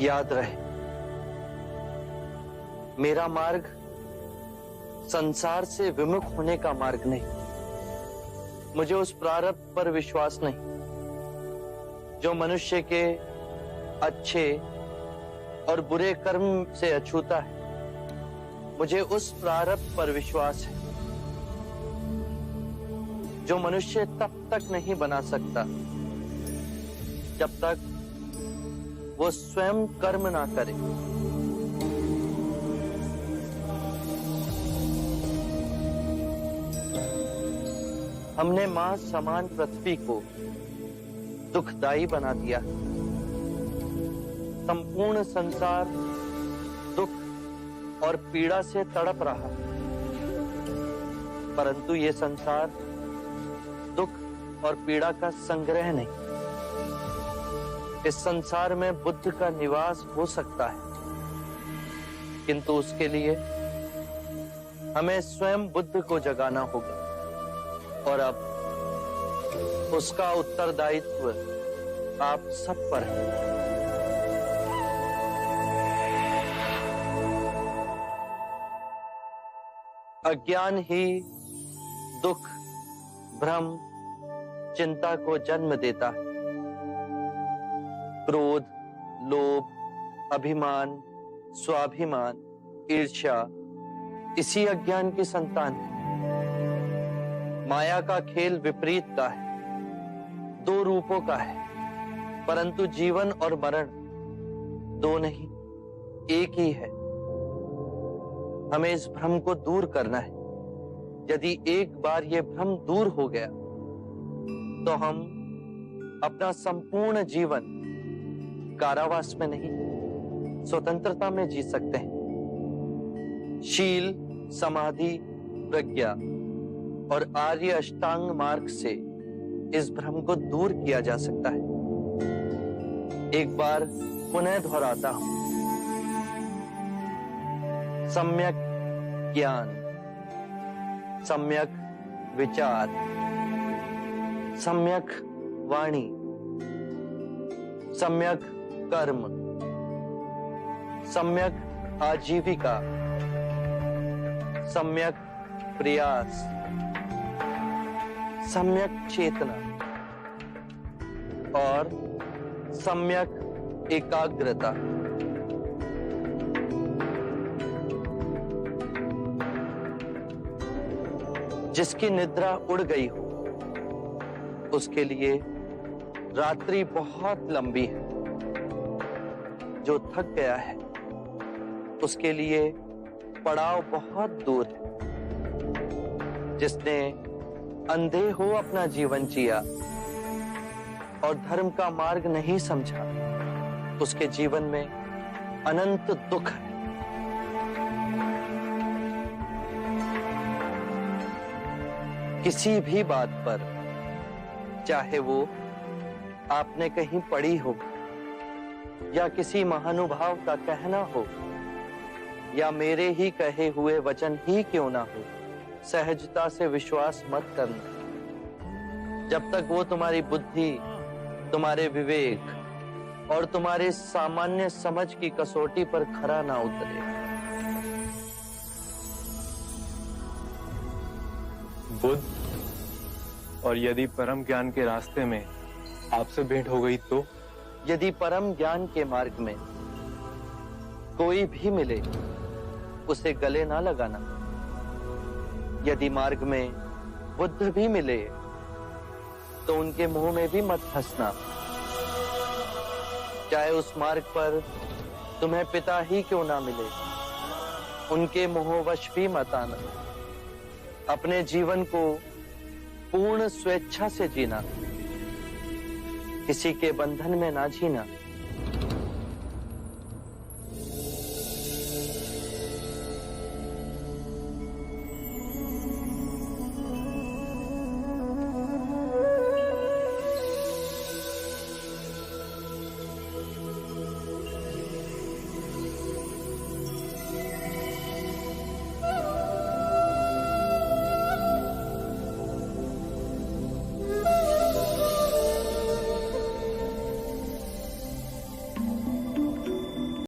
याद रहे, मेरा मार्ग संसार से विमुख होने का मार्ग नहीं। मुझे उस प्रारब्ध पर विश्वास नहीं जो मनुष्य के अच्छे और बुरे कर्म से अछूता है। मुझे उस प्रारब्ध पर विश्वास है जो मनुष्य तब तक नहीं बना सकता जब तक वो स्वयं कर्म ना करे। हमने मां समान पृथ्वी को दुखदाई बना दिया। संपूर्ण संसार दुख और पीड़ा से तड़प रहा, परंतु ये संसार दुख और पीड़ा का संग्रह नहीं। इस संसार में बुद्ध का निवास हो सकता है, किंतु उसके लिए हमें स्वयं बुद्ध को जगाना होगा। और अब उसका उत्तरदायित्व आप सब पर है। अज्ञान ही दुख, भ्रम, चिंता को जन्म देता है। क्रोध, लोभ, अभिमान, स्वाभिमान, ईर्ष्या इसी अज्ञान की संतान है। माया का खेल विपरीत का है, दो रूपों का है, परंतु जीवन और मरण दो नहीं, एक ही है। हमें इस भ्रम को दूर करना है। यदि एक बार यह भ्रम दूर हो गया तो हम अपना संपूर्ण जीवन कारावास में नहीं, स्वतंत्रता में जी सकते हैं। शील, समाधि, प्रज्ञा और आर्य अष्टांग मार्ग से इस भ्रम को दूर किया जा सकता है। एक बार पुनः दोहराता हूं, सम्यक ज्ञान, सम्यक विचार, सम्यक वाणी, सम्यक कर्म, सम्यक आजीविका, सम्यक प्रयास, सम्यक चेतना और सम्यक एकाग्रता। जिसकी निद्रा उड़ गई हो उसके लिए रात्रि बहुत लंबी है। जो थक गया है उसके लिए पड़ाव बहुत दूर है। जिसने अंधे हो अपना जीवन जिया और धर्म का मार्ग नहीं समझा, उसके जीवन में अनंत दुख है। किसी भी बात पर, चाहे वो आपने कहीं पढ़ी हो या किसी महानुभाव का कहना हो या मेरे ही कहे हुए वचन ही क्यों ना हो, सहजता से विश्वास मत करना जब तक वो तुम्हारी बुद्धि, तुम्हारे विवेक और तुम्हारे सामान्य समझ की कसौटी पर खरा ना उतरे। बुद्ध, और यदि परम ज्ञान के रास्ते में आपसे भेंट हो गई तो? यदि परम ज्ञान के मार्ग में कोई भी मिले उसे गले ना लगाना। यदि मार्ग में बुद्ध भी मिले तो उनके मुंह में भी मत हंसना। चाहे उस मार्ग पर तुम्हें पिता ही क्यों ना मिले, उनके मोहवश भी मत आना। अपने जीवन को पूर्ण स्वेच्छा से जीना, किसी के बंधन में ना जीना।